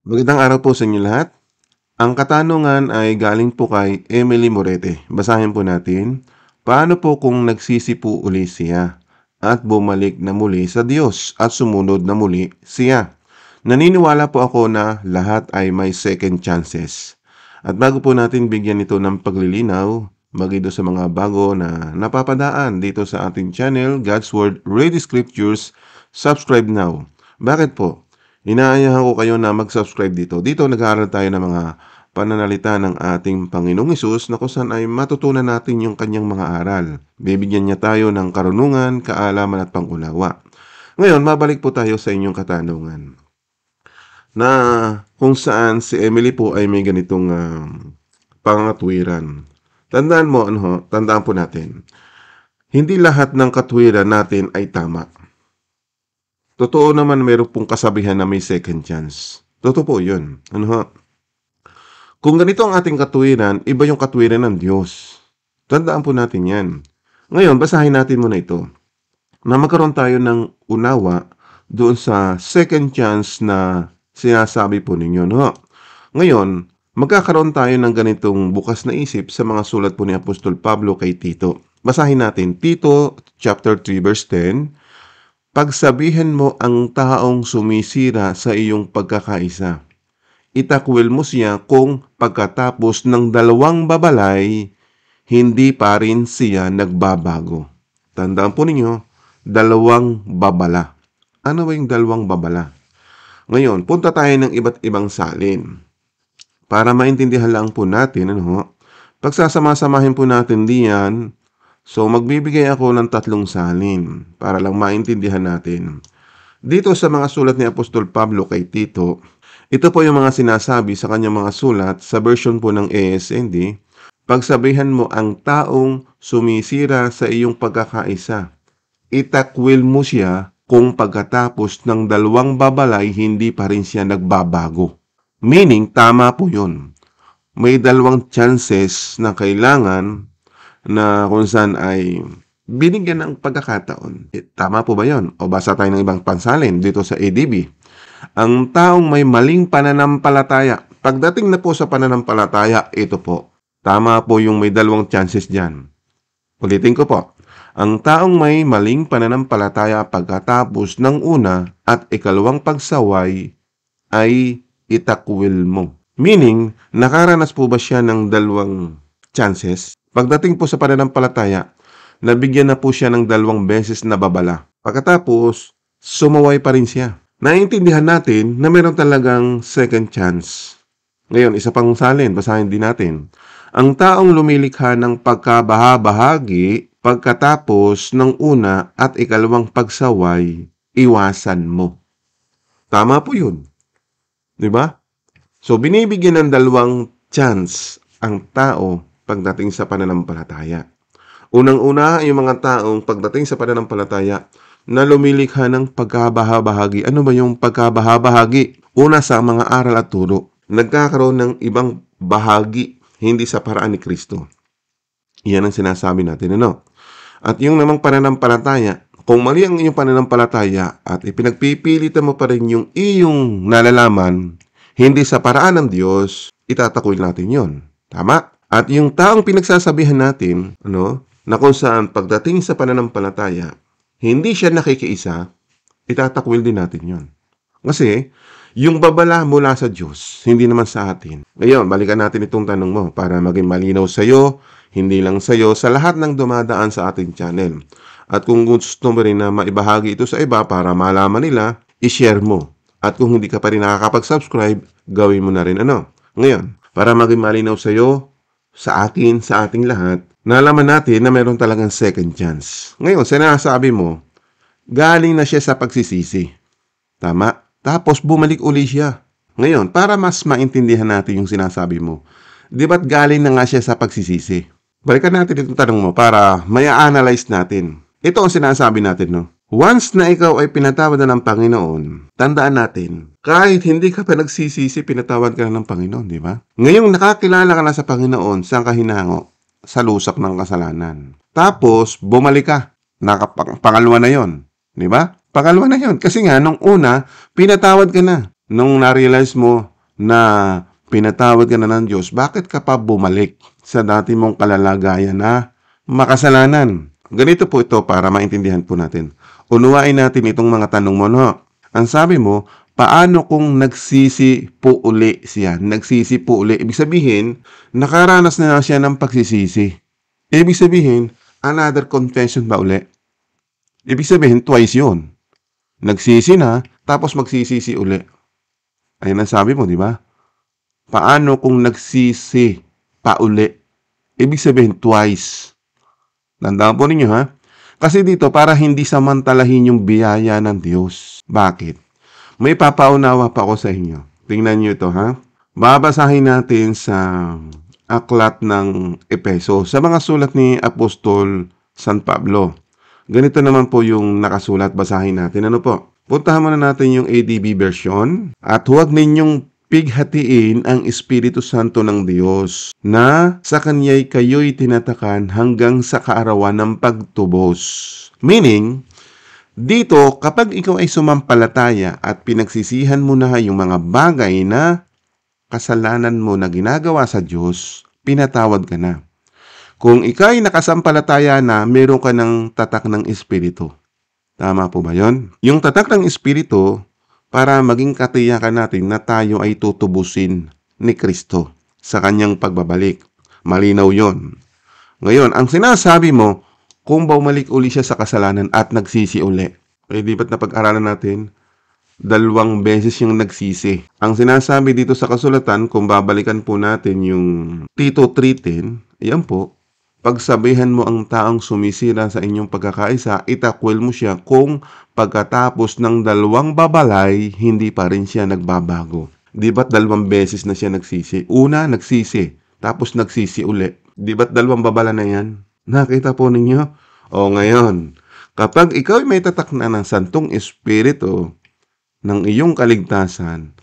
Magandang araw po sa inyo lahat. Ang katanungan ay galing po kay Emily Morete. Basahin po natin. Paano po kung nagsisi po uli siya at bumalik na muli sa Diyos at sumunod na muli siya? Naniniwala po ako na lahat ay may second chances. At bago po natin bigyan ito ng paglilinaw, magido sa mga bago na napapadaan dito sa ating channel, God's Word Read Scriptures, subscribe now. Bakit po? Inaayahan ko kayo na mag-subscribe dito. Dito nag-aaral tayo ng mga pananalita ng ating Panginoong Hesus na kung saan ay matutunan natin yung kanyang mga aral. Bibigyan niya tayo ng karunungan, kaalaman at pangunawa. Ngayon, mabalik po tayo sa inyong katanungan. Na kung saan si Emily po ay may ganitong pangatwiran. Tandaan po natin. Hindi lahat ng katwiran natin ay tama. Totoo naman meron pong kasabihan na may second chance. Totoo po yun. Kung ganito ang ating katwiran, iba yung katwiran ng Diyos. Tandaan po natin yan. Ngayon, basahin natin muna ito. Na magkaroon tayo ng unawa doon sa second chance na sinasabi po ninyo. Ngayon, magkakaroon tayo ng ganitong bukas na isip sa mga sulat po ni Apostol Pablo kay Tito. Basahin natin Tito chapter 3 verse 10. Pagsabihan mo ang taong sumisira sa iyong pagkakaisa. Itakwil mo siya kung pagkatapos ng 2 babalay, hindi pa rin siya nagbabago. Tandaan po ninyo, 2 babala. Ano ba yung 2 babala? Ngayon, punta tayo ng iba't ibang salin. Para maintindihan lang po natin, pagsasama-samahin po natin diyan. So, magbibigay ako ng 3 salin para lang maintindihan natin. Dito sa mga sulat ni Apostol Pablo kay Tito, ito po yung mga sinasabi sa kanyang mga sulat sa version po ng ASND. Pagsabihan mo ang taong sumisira sa iyong pagkakaisa. Itakwil mo siya kung pagkatapos ng 2 babalay hindi pa rin siya nagbabago. Meaning, tama po yun. May 2 chances na kailangan na kung saan ay binigyan ng pagkakataon. Tama po ba yon? O basa tayo ng ibang pansalin dito sa ADB. Ang taong may maling pananampalataya. Pagdating na po sa pananampalataya, ito po. Tama po yung may 2 chances dyan. Ulitin ko po. Ang taong may maling pananampalataya pagkatapos ng una at ikalawang pagsaway ay itakwil mo. Meaning, nakaranas po ba siya ng 2 chances? Pagdating po sa pananampalataya, nabigyan na po siya ng 2 beses na babala. Pagkatapos, sumaway pa rin siya. Naiintindihan natin na meron talagang second chance. Ngayon, isa pang salin, basahin din natin. Ang taong lumilikha ng pagkabahabahagi pagkatapos ng una at ikalawang pagsaway, iwasan mo. Tama po yun. Diba? So, binibigyan ng 2 chance ang tao pagdating sa pananampalataya. Unang-una, yung mga taong pagdating sa pananampalataya na lumilikha ng pagkabahabahagi. Ano ba yung pagkabahabahagi? Una, sa mga aral at turo. Nagkakaroon ng ibang bahagi, hindi sa paraan ni Kristo. Iyan ang sinasabi natin, At yung namang pananampalataya, kung mali ang iyong pananampalataya at ipinagpipilitan mo pa rin yung iyong nalalaman, hindi sa paraan ng Diyos, itatakwil natin yon. Tama? At yung taong pinagsasabihan natin, na kung saan pagdating sa pananampalataya, hindi siya nakikiisa, itatakwil din natin yon. Kasi, yung babala mula sa Diyos, hindi naman sa atin. Ngayon, balikan natin itong tanong mo para maging malinaw sa iyo, hindi lang sa iyo, sa lahat ng dumadaan sa ating channel. At kung gusto mo rin na maibahagi ito sa iba para malaman nila, i-share mo. At kung hindi ka pa rin nakakapag-subscribe, gawin mo na rin Ngayon, para maging malinaw sa iyo, sa akin, sa ating lahat, nalaman natin na meron talagang second chance. Ngayon, sinasabi mo, galing na siya sa pagsisisi. Tama? Tapos bumalik uli siya. Ngayon, para mas maintindihan natin yung sinasabi mo, di ba't galing na nga siya sa pagsisisi? Balikan natin itong tanong mo para maya-analyze natin. Ito ang sinasabi natin, Once na ikaw ay pinatawad na ng Panginoon, tandaan natin, kahit hindi ka pa nagsisisi, pinatawad ka na ng Panginoon, di ba? Ngayong nakakilala ka na sa Panginoon, saan ka hinango? Sa lusak ng kasalanan. Tapos, bumalik ka. Pangalawa na yon, di ba? Pangalawa na yon. Kasi nga, nung una, pinatawad ka na. Nung na-realize mo na pinatawad ka na ng Diyos, bakit ka pa bumalik sa dati mong kalalagayan na makasalanan? Ganito po ito para maintindihan po natin. Unawain natin itong mga tanong mo, no? Ang sabi mo, paano kung nagsisi po uli siya? Nagsisi po uli. Ibig sabihin, nakaranas na siya ng pagsisisi. Ibig sabihin, another confession ba uli? Ibig sabihin, twice yun. Nagsisi na, tapos magsisisi uli. Ayun ang sabi mo, di ba? Paano kung nagsisi pa uli? Ibig sabihin, twice. Tandaan po ninyo, ha? Kasi dito, para hindi samantalahin yung biyaya ng Diyos. Bakit? May papaunawa pa ako sa inyo. Tingnan nyo ito, ha? Babasahin natin sa aklat ng Epeso, sa mga sulat ni Apostol San Pablo. Ganito naman po yung nakasulat, basahin natin. Ano po? Puntahan muna natin yung ADB version. At huwag ninyong pighatiin ang Espiritu Santo ng Diyos na sa Kanya'y kayo'y tinatakan hanggang sa kaarawan ng pagtubos. Meaning, dito, kapag ikaw ay sumampalataya at pinagsisihan mo na yung mga bagay na kasalanan mo na ginagawa sa Diyos, pinatawad ka na. Kung ikaw ay nakasampalataya na, meron ka ng tatak ng Espiritu. Tama po ba yon? Yung tatak ng Espiritu, para maging katiyakan natin na tayo ay tutubusin ni Kristo sa kanyang pagbabalik. Malinaw yon. Ngayon, ang sinasabi mo, kung bumalik uli siya sa kasalanan at nagsisi uli, eh di ba't napag-aralan natin? 2 beses yung nagsisi. Ang sinasabi dito sa kasulatan, kung babalikan po natin yung Tito 3:10, ayan po, pagsabihan mo ang taong sumisira sa inyong pagkakaisa, itakwil mo siya kung pagkatapos ng 2 babalay, hindi pa rin siya nagbabago. Di ba't 2 beses na siya nagsisi? Una, nagsisi. Tapos nagsisi uli. Di ba't 2 babala na yan? Nakita po ninyo? O ngayon, kapag ikaw may tatak na ng Santong Espiritu ng iyong kaligtasan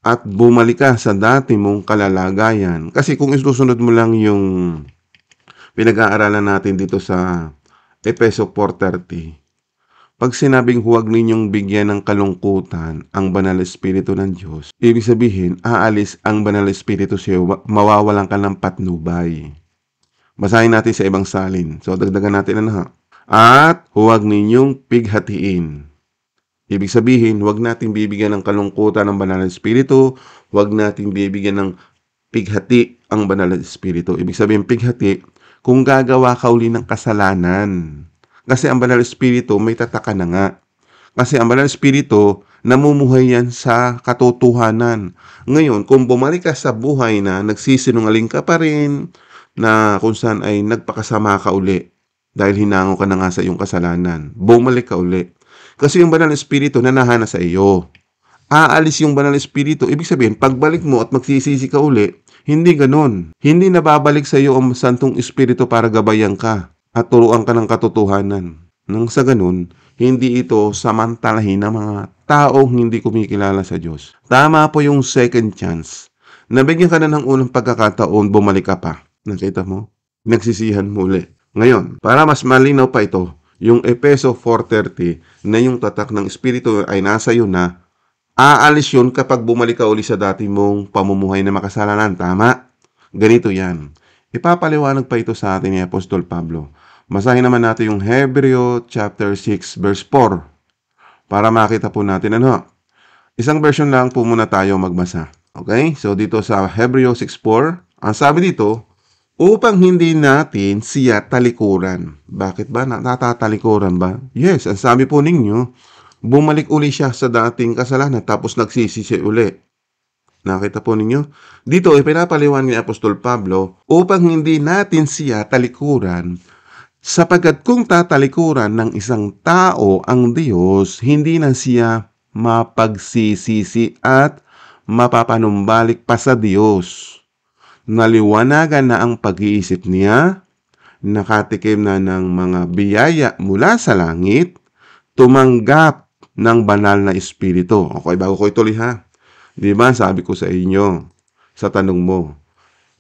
at bumalik ka sa dati mong kalalagayan, kasi kung isusunod mo lang yung pinag-aaralan natin dito sa Epeso 4:30. Pag sinabing huwag ninyong bigyan ng kalungkutan ang banal espiritu ng Diyos, ibig sabihin, aalis ang banal espiritu sa'yo, mawawalan ka ng patnubay. Basahin natin sa ibang salin. So, dagdagan natin na. At huwag ninyong pighatiin. Ibig sabihin, huwag nating bibigyan ng kalungkutan ang banal espiritu, huwag nating bibigyan ng pighati ang banal espiritu. Ibig sabihin, pighati, kung gagawa ka uli ng kasalanan. Kasi ang banal espiritu may tataka na nga. Kasi ang banal espiritu namumuhay yan sa katotohanan. Ngayon, kung bumalik ka sa buhay na nagsisinungaling ka pa rin, na kung saan ay nagpakasama ka uli dahil hinango ka na nga sa iyong kasalanan, bumalik ka uli. Kasi yung banal espiritu nanahana sa iyo. Aalis yung banal espiritu. Ibig sabihin, pagbalik mo at magsisisi ka uli, hindi ganon. Hindi nababalik sa iyo ang Santong Espiritu para gabayan ka at turuan ka ng katotohanan. Nang sa ganon, hindi ito samantalahin ng mga taong hindi kumikilala sa Diyos. Tama po yung second chance. Nabigyan ka na ng unang pagkakataon, bumalik ka pa. Nakita mo? Nagsisihan mo uli. Ngayon, para mas malinaw pa ito, yung Epeso 4:30 na yung tatak ng Espiritu ay nasa iyo na, aalis yun kapag bumalik ka uli sa dati mong pamumuhay na makasalanan. Tama? Ganito yan. Ipapaliwanag pa ito sa atin ni Apostol Pablo. Basahin naman natin yung Hebreo chapter 6 verse 4 para makita po natin ano. Isang version lang po muna tayo magbasa. Okay? So dito sa Hebreo 6:4, ang sabi dito, upang hindi natin siya talikuran. Bakit ba? Natatalikuran ba? Yes, ang sabi po ninyo, bumalik uli siya sa dating kasalanan tapos nagsisisi uli. Nakita po ninyo? Dito, ipinapaliwan ni Apostol Pablo, upang hindi natin siya talikuran, sapagkat kung tatalikuran ng isang tao ang Diyos, hindi na siya mapagsisisi at mapapanumbalik pa sa Diyos. Naliwanagan na ang pag-iisip niya, nakatikim na ng mga biyaya mula sa langit, tumanggap ng banal na espiritu. Okay, bago ko ituloy ha. Di ba, sabi ko sa inyo, sa tanong mo,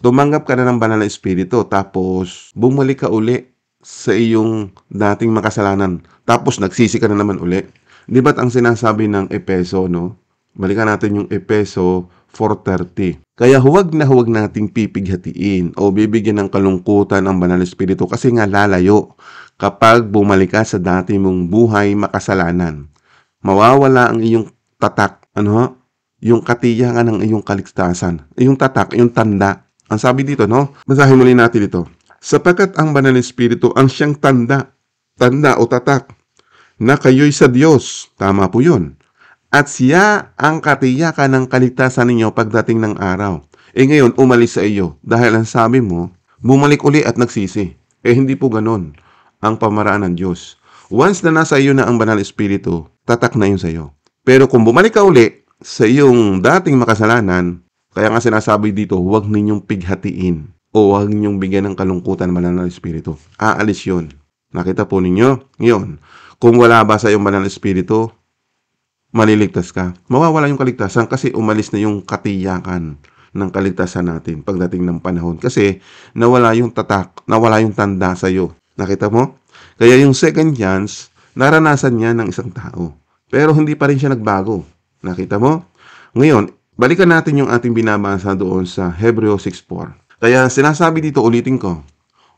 tumanggap ka na ng banal na espiritu, tapos bumalik ka uli sa iyong dating makasalanan, tapos nagsisi ka na naman uli. Di ba't ang sinasabi ng Epeso, no? Balikan natin yung Efeso 4:30. Kaya huwag na huwag nating pipighatiin o bibigyan ng kalungkutan ang Banal na Espiritu kasi nga lalayo kapag bumalik ka sa dati mong buhay makasalanan. Mawawala ang iyong tatak, yung katiyakan ng iyong kaligtasan. Yung tatak, yung tanda. Ang sabi dito, basahin muli natin ito. Sapagkat ang Banal na Espiritu ang siyang tanda o tatak na kayo'y sa Diyos. Tama po yun. At siya ang katiyakan ng kaligtasan ninyo pagdating ng araw. Ngayon, umalis sa iyo. Dahil ang sabi mo, bumalik uli at nagsisi. Hindi po ganon ang pamaraan ng Diyos. Once na nasa iyo na ang Banal Espiritu, tatak na yun sa iyo. Pero kung bumalik ka uli sa iyong dating makasalanan, kaya nga sinasabi dito, huwag ninyong pighatiin o huwag ninyong bigyan ng kalungkutan Banal na Espiritu. Aalis yun. Nakita po ninyo? Ngayon, kung wala ba sa iyong Banal na Espiritu, maliligtas ka. Mawawala yung kaligtasan kasi umalis na yung katiyakan ng kaligtasan natin pagdating ng panahon. Kasi nawala yung tatak, nawala yung tanda sa iyo. Nakita mo? Kaya yung second chance, naranasan niya ng isang tao. Pero hindi pa rin siya nagbago. Nakita mo? Ngayon, balikan natin yung ating binabasa doon sa Hebreo 6:4. Kaya sinasabi dito, ulitin ko,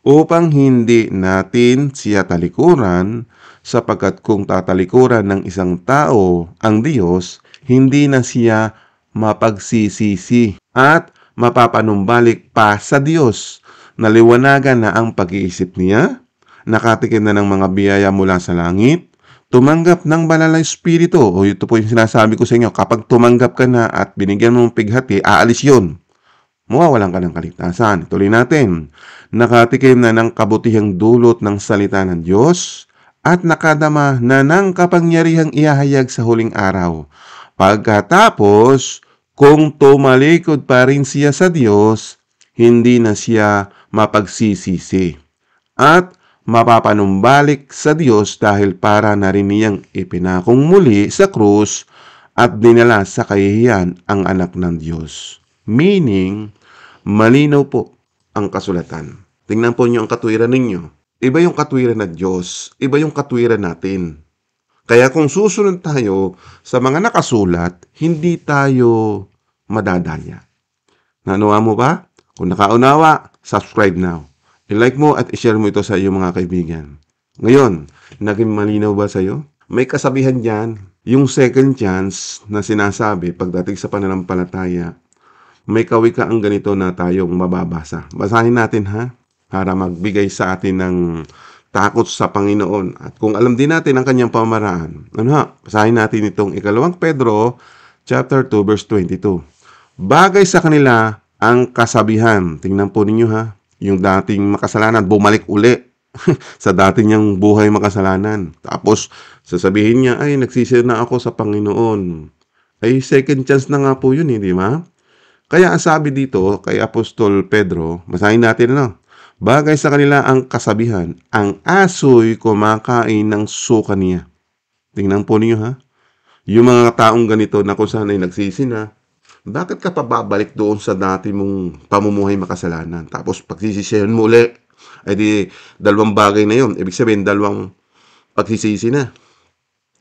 upang hindi natin siya talikuran, sapagkat kung tatalikuran ng isang tao ang Diyos, hindi na siya mapagsisisi at mapapanumbalik pa sa Diyos. Naliwanagan na ang pag-iisip niya, nakatikim na ng mga biyaya mula sa langit, tumanggap ng Banal na Espiritu. O ito po yung sinasabi ko sa inyo, kapag tumanggap ka na at binigyan mo ng pighati, aalis yun. Mawawalan ka ng kaligtasan. Tuloy natin. Nakatikim na ng kabutihang dulot ng salita ng Diyos at nakadama na ng kapangyarihang ihahayag sa huling araw. Pagkatapos, kung tumalikod pa rin siya sa Diyos, hindi na siya mapagsisisi at mapapanumbalik sa Diyos dahil para na rin niyang ipinakong muli sa krus at dinala sa kahihiyan ang anak ng Diyos. Meaning, malinaw po ang kasulatan. Tingnan po niyo ang katwiran ninyo. Iba yung katwiran ng Diyos, iba yung katwiran natin. Kaya kung susunod tayo sa mga nakasulat, hindi tayo madadaya. Nanuwa mo ba? Kung nakaunawa, subscribe now. I-like mo at i-share mo ito sa iyong mga kaibigan. Ngayon, naging malinaw ba sa iyo? May kasabihan dyan, yung second chance na sinasabi pagdating sa pananampalataya, may kawikaan ganito na tayong mababasa. Basahin natin para magbigay sa atin ng takot sa Panginoon. At kung alam din natin ang kanyang pamaraan, basahin natin itong 2 Pedro chapter 2 verse 22. Bagay sa kanila ang kasabihan. Tingnan po ninyo yung dating makasalanan, bumalik uli sa dating niyang buhay makasalanan. Tapos sasabihin niya, ay nagsisi na ako sa Panginoon. Ay second chance na nga po yun, di ba? Kaya ang sabi dito kay Apostol Pedro, basahin natin bagay sa kanila ang kasabihan, ang aso'y kumakain ng suka niya. Tingnan po niyo yung mga taong ganito na kung saan ay nagsisi na, bakit ka pa babalik doon sa dati mong pamumuhay makasalanan? Tapos pagsisisihan mo uli, ay di dalawang bagay na yun. Ibig sabihin, dalawang pagsisisi na.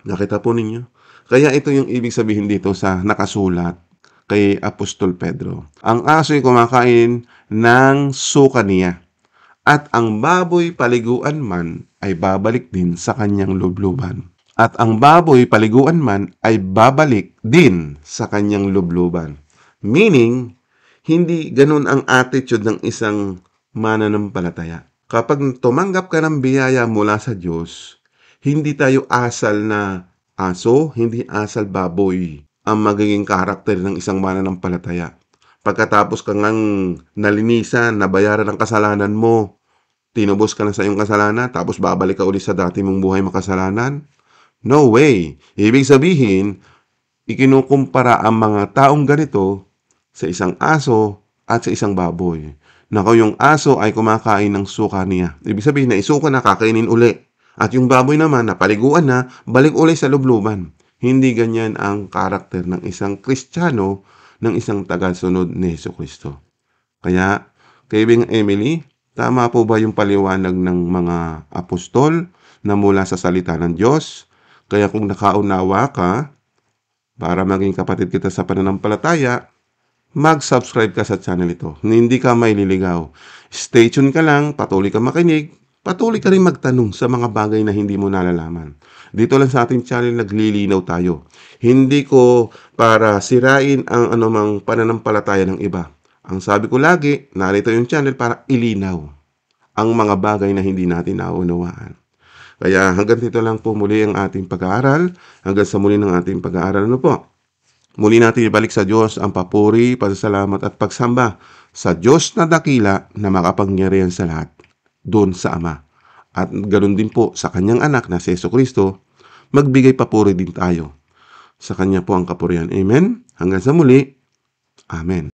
Nakita po ninyo? Kaya ito yung ibig sabihin dito sa nakasulat kay Apostol Pedro. Ang aso'y kumakain ng suka niya, at ang baboy paliguan man ay babalik din sa kanyang lubluban. At ang baboy paliguan man ay babalik din sa kanyang lubluban. Meaning, hindi ganun ang attitude ng isang mananampalataya. Kapag tumanggap ka ng biyaya mula sa Diyos, hindi tayo asal na aso, hindi asal baboy ang magiging karakter ng isang mananampalataya. Pagkatapos ka ngang nalinisan, nabayaran ang kasalanan mo, tinubos ka na sa iyong kasalanan, tapos babalik ka ulit sa dati mong buhay makasalanan? No way! Ibig sabihin, ikinukumpara ang mga taong ganito sa isang aso at sa isang baboy. Nako, yung aso ay kumakain ng suka niya. Ibig sabihin na isuka na kakainin uli. At yung baboy naman, napaliguan na, balik uli sa lubluban. Hindi ganyan ang karakter ng isang Kristiyano, ng isang tagasunod ni Jesucristo. Kaya, kaibigang Emily, tama po ba yung paliwanag ng mga apostol na mula sa salita ng Diyos? Kaya kung nakaunawa ka, para maging kapatid kita sa pananampalataya, mag-subscribe ka sa channel ito. Hindi ka maililigaw. Stay tuned ka lang, patuloy ka makinig, patuloy ka rin magtanong sa mga bagay na hindi mo nalalaman. Dito lang sa ating channel naglilinaw tayo. Hindi ko para sirain ang anumang pananampalataya ng iba. Ang sabi ko lagi, narito yung channel para ilinaw ang mga bagay na hindi natin naunawaan. Kaya hanggang dito lang po muli ang ating pag-aaral. Hanggang sa muli ng ating pag-aaral. Ano po? Muli natin ibalik sa Diyos ang papuri, pasasalamat at pagsamba sa Diyos na dakila na makapangyarihan sa lahat, doon sa Ama. At ganoon din po sa kanyang anak na si Jesucristo, magbigay papuri din tayo. Sa kanya po ang kapurihan. Amen? Hanggang sa muli. Amen.